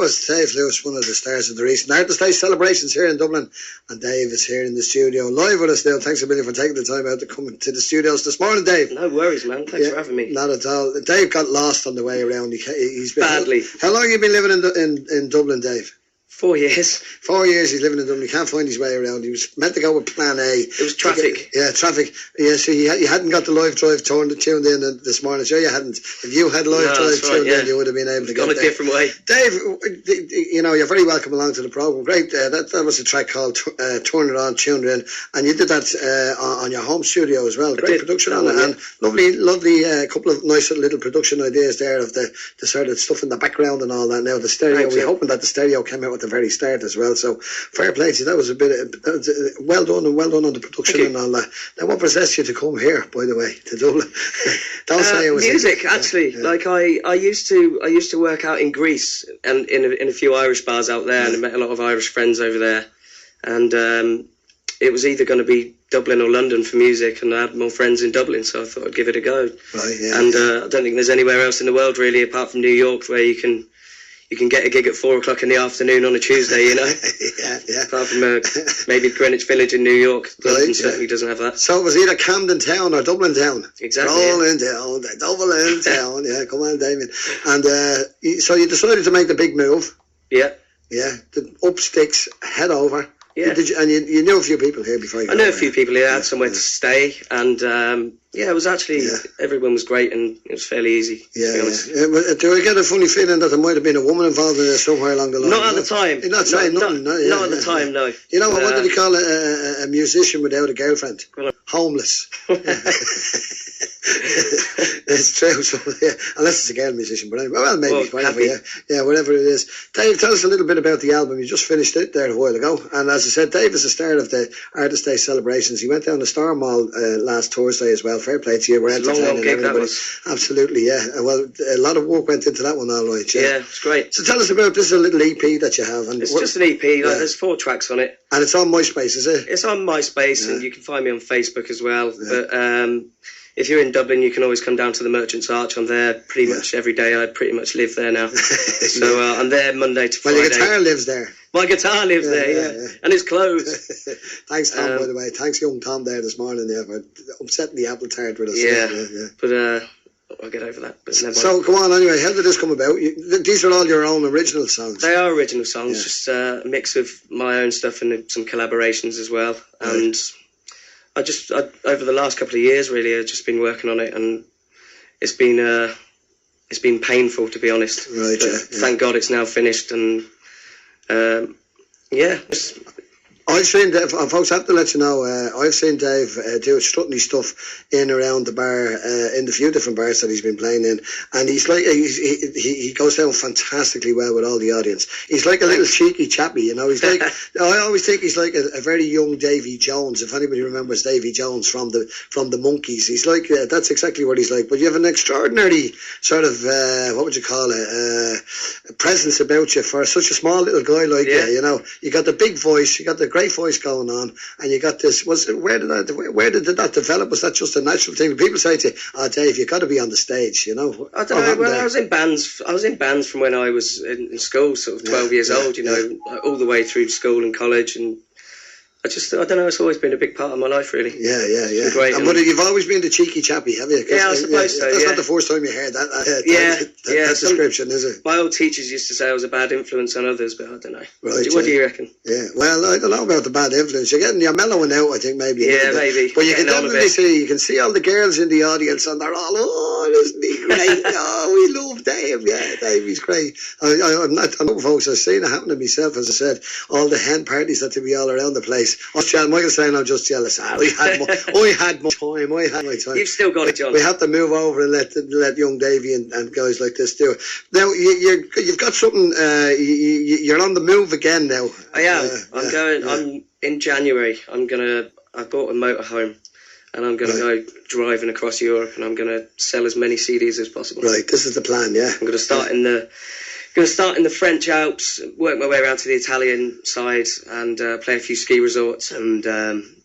was Dave Lewis, one of the stars of the recent Artist Day celebrations here in Dublin. And Dave is here in the studio, live with us now. Thanks a million for taking the time out to come to the studios this morning, Dave. No worries, man. Thanks for having me. Not at all. Dave got lost on the way around. He's been, badly. How long have you been living in Dublin, Dave? 4 years. 4 years he's living in Dublin. He can't find his way around. He was meant to go with Plan A. It was traffic. Traffic. Yeah, so you hadn't got the live drive tuned in this morning. Sure, you hadn't. If you had live drive tuned in, you would have been able to go a different way. Dave, you're very welcome along to the programme. Great. That was a track called Turn It On, Tuned In. And you did that on your home studio as well. Great production on it. And lovely couple of nice little production ideas there of the sort of stuff in the background and all that. Now, the stereo, we're hoping that the stereo came out at the very start as well, so fair play to you. That was well done on the production and all that. Now, what possessed you to come here, by the way, to Dublin? Don't say it was music. Actually, like I used to work out in Greece and in a few Irish bars out there, and I met a lot of Irish friends over there, and it was either going to be Dublin or London for music, and I had more friends in Dublin, so I thought I'd give it a go. Right, yeah. And I don't think there's anywhere else in the world really, apart from New York, where you can get a gig at 4 o'clock in the afternoon on a Tuesday, you know. yeah. Apart from maybe Greenwich Village in New York, London certainly doesn't have that. So it was either Camden Town or Dublin Town. Exactly. Dublin Town. Yeah, come on, Damien. And so you decided to make the big move. Yeah. Yeah. Up sticks, head over. Yeah. You knew a few people here before you got I knew over. a few people here. I had somewhere to stay, and it was actually everyone was great, and it was fairly easy. To be honest. Do I get a funny feeling that there might have been a woman involved in it somewhere along the line? Not at the time. You're not saying nothing. Not at the time. No. You know what did he call a musician without a girlfriend? Homeless. It's true. So, unless it's a girl musician, but anyway, well, maybe whatever. Whatever it is. Dave, tell us a little bit about the album. You just finished it there a while ago, and as I said, Dave is the star of the Artist Day celebrations. He went down to Star Mall last Thursday as well. Fair play to you. We're entertaining everybody. Absolutely, yeah. Well, a lot of work went into that one, all right. Yeah, it's great. So tell us about this. Is a little EP that you have, and it's just an EP. There's 4 tracks on it, and it's on MySpace, is it? It's on MySpace, and you can find me on Facebook as well. Yeah. But if you're in Dublin, you can always come down to the Merchant's Arch. I'm there pretty much every day. I pretty much live there now. So I'm there Monday to Friday. Well, your guitar lives there. My guitar lives there, and it's closed. Thanks, Tom, by the way. Thanks, young Tom, there this morning for upsetting the apple tart with us. Yeah. But I'll get over that. But never so, come on, anyway. How did this come about? These are all your own original songs? They are original songs, just a mix of my own stuff and some collaborations as well. Right. And I over the last couple of years, really, I've just been working on it, and it's been painful, to be honest. Right, but thank God it's now finished, and I've seen Dave, folks, I have to let you know, I've seen Dave do strutting stuff in around the bar, in the few different bars that he's been playing in, and he's like, he goes down fantastically well with all the audience. He's like a little cheeky chappy, you know. He's like, I always think he's like a very young Davy Jones, if anybody remembers Davy Jones from the Monkees. He's like, that's exactly what he's like, but you have an extraordinary sort of, what would you call it, presence about you for such a small little guy like you, you know. You got the big voice, you got the great voice going on, and you got this. Where did that develop? Was that just a natural thing? People say to you, Dave, you got to be on the stage, you know. I don't know. Well, I was in bands from when I was in school, sort of 12 years old, you know, all the way through school and college, and I don't know, it's always been a big part of my life, really. Yeah. It's great. But you've always been the cheeky chappy, have you? Yeah, I suppose so, That's not the first time you heard that description, is it? My old teachers used to say I was a bad influence on others, but I don't know. Right, what do you reckon? Yeah, well, I don't know about the bad influence. You're mellowing out, I think, maybe. Yeah, maybe. But you can definitely see all the girls in the audience, and they're all, isn't he great? We love Dave. Yeah, Dave, he's great. I know, folks, I've seen it happen to myself, as I said, all the hen parties that to be all around the place. Michael's saying I'm just jealous. I had my time. You've still got it, John. We have to move over and let young Davy and guys like this do it. Now you've got something. You're on the move again now. I am. I'm going. I'm in January. I bought a motorhome, and I'm going to go driving across Europe, and I'm going to sell as many CDs as possible. Right. This is the plan. Yeah. I'm going to start in the French Alps, work my way around to the Italian side, and play a few ski resorts, and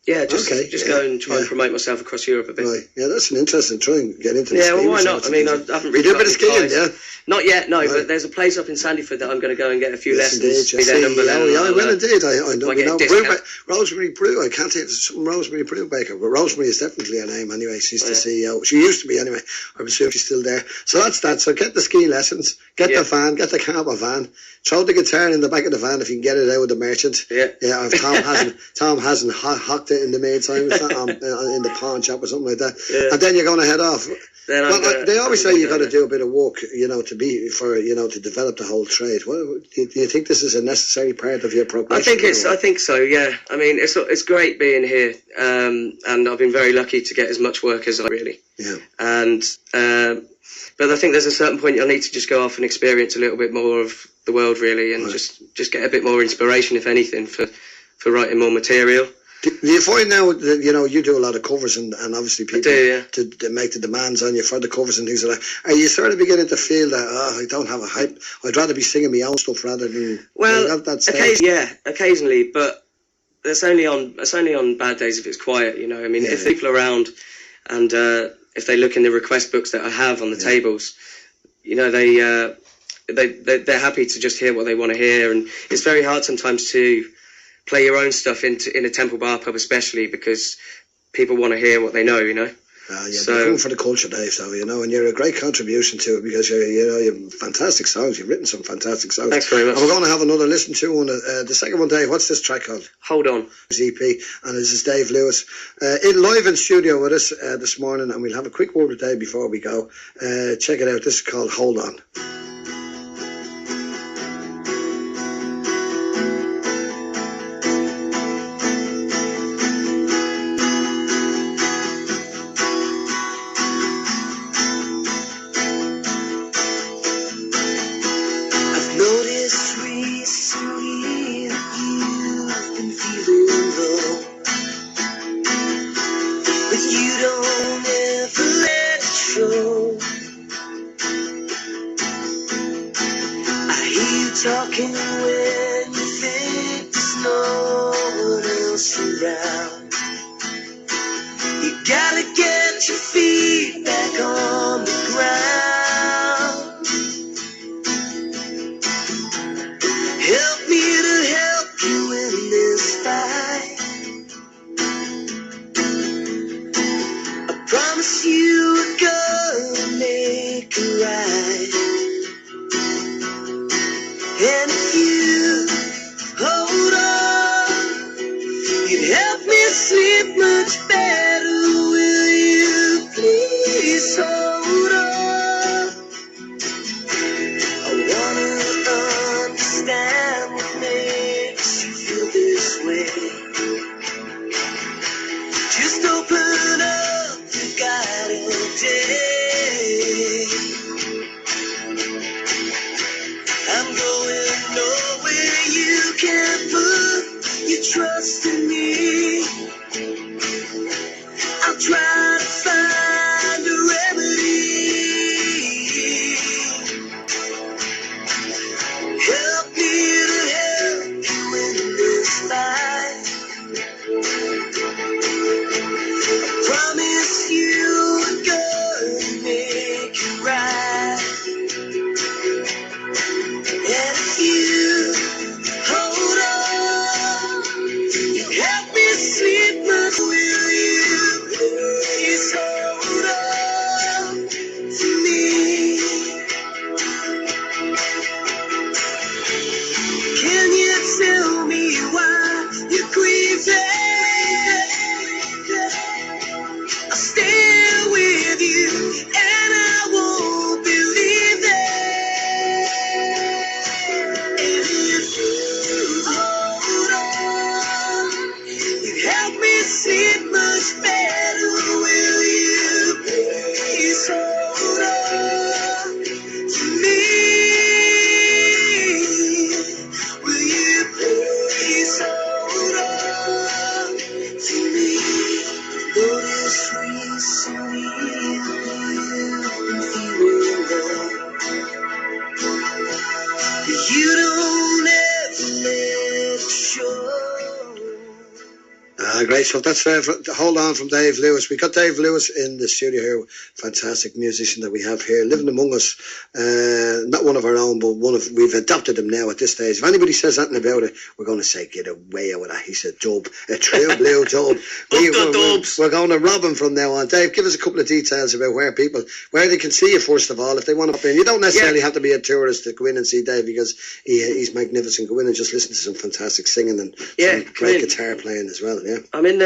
Yeah, just Okay, go and try and promote myself across Europe a bit. Right, yeah, that's an interesting. Try and get into the Yeah, well, skiing why not? resorts I mean, I and things. haven't You really do a got bit of any skiing, ties. yeah? Not yet, no, Right. but there's a place up in Sandyford that I'm going to go and get a few Yes, lessons. indeed. Be their number Oh, yeah, I will indeed. I know. Might We get a know discount. Rosemary Brew. I can't say it's some Rosemary Brew Baker, but Rosemary is definitely her name anyway. She's Oh, the yeah. CEO. She used to be anyway. I'm assuming she's still there. So that's that. So get the ski lessons, get the van, get the camper van, throw the guitar in the back of the van if you can get it out with the merchant. Yeah. Yeah, if Tom hasn't hocked it in the meantime, it's not in the pawn shop or something like that. Yeah. And then you're going to head off. Then They always say you got to to do a bit of work, to develop the whole trade. Do you think this is a necessary part of your progression? I think so. Yeah. I mean, it's great being here, and I've been very lucky to get as much work as I really. Yeah. And but I think there's a certain point you'll need to just go off and experience a little bit more of the world, really, and just get a bit more inspiration, if anything, for writing more material. Do you find now that you do a lot of covers and obviously people to make the demands on you for the covers and things like that? Are you sort of beginning to feel that I don't have a hype? I'd rather be singing my own stuff rather than occasionally, but it's only on bad days if it's quiet. I mean, if people are around and if they look in the request books that I have on the tables, they're happy to just hear what they want to hear, and it's very hard sometimes to play your own stuff in a temple bar pub, especially because people want to hear what they know, So, you're going for the culture, Dave, so, and you're a great contribution to it because you have fantastic songs. You've written some fantastic songs. Thanks very much. And we're going to have another listen to one. The second one, Dave, what's this track called? Hold On. It's EP, and this is Dave Lewis live in studio with us this morning, and we'll have a quick word with Dave before we go. Check it out. This is called Hold On. Talking when you think there's no one else around. You gotta get your feet back on the ground. Help me to help you in this fight. I promise you we're gonna make it right. And if you hold on, you'd help me sleep much better. Will you please hold on? I wanna understand what makes you feel this way. Just open up the guided day. I'm going nowhere, you can't put your trust in me. I'll try to find a remedy. Help me to help you in this fight. I promise you we're gonna make it right. And if you hold on, you help me sleep much. Will you Great stuff. That's Hold On from Dave Lewis. We got Dave Lewis in the studio here, fantastic musician that we have here, living among us. Not one of our own, but we've adopted him now at this stage. If anybody says anything about it, we're going to say, get away with that. He's a dub, a true blue dub. We're going to rob him from now on. Dave, give us a couple of details about where they can see you, first of all, if they want to pop in. You don't necessarily have to be a tourist to go in and see Dave, because he's magnificent. Go in and just listen to some fantastic singing and some great guitar playing as well. Yeah, I'm in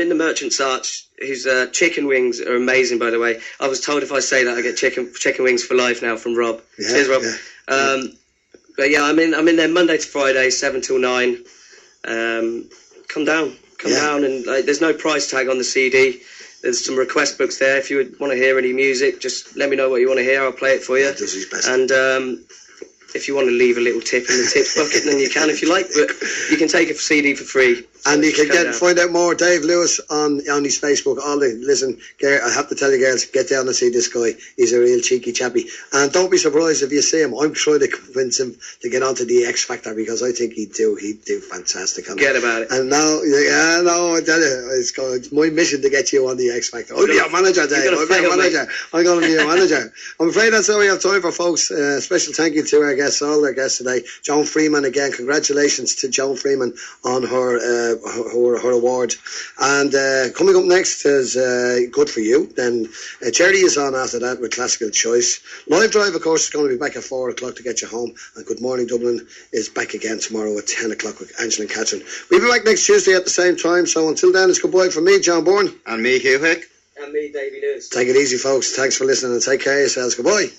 the Merchant's Arch. Whose chicken wings are amazing, by the way. I was told if I say that I get chicken wings for life now from Rob. Yeah, cheers, Rob. Yeah. But yeah, I'm in there Monday to Friday, 7 till 9. Come down, and there's no price tag on the CD. There's some request books there. If you would want to hear any music, just let me know what you want to hear. I'll play it for you. Does his best. And if you want to leave a little tip in the tips bucket, then you can if you like. But you can take a CD for free. So and you can find out more Dave Lewis on his Facebook. I have to tell you girls, get down and see this guy. He's a real cheeky chappy. And don't be surprised if you see him. I'm trying to convince him to get onto the X Factor, because I think he'd do fantastic. Forget about it. And now, I tell you, it's my mission to get you on the X Factor. I'll be your manager, Dave. I'm going to be your manager. I'm afraid that's all we have time for, folks. Special thank you to our guests, all our guests today. Joan Freeman again. Congratulations to Joan Freeman on her award. And coming up next is Good For You. Then Jerry is on after that with Classical Choice. Live Drive, of course, is going to be back at 4 o'clock to get you home. And Good Morning Dublin is back again tomorrow at 10 o'clock with Angela and Catherine. We'll be back next Tuesday at the same time. So until then, it's goodbye from me, John Bourne. And me, Hugh Hick. And me, Davy Lewis. Take it easy, folks. Thanks for listening and take care of yourselves. Goodbye.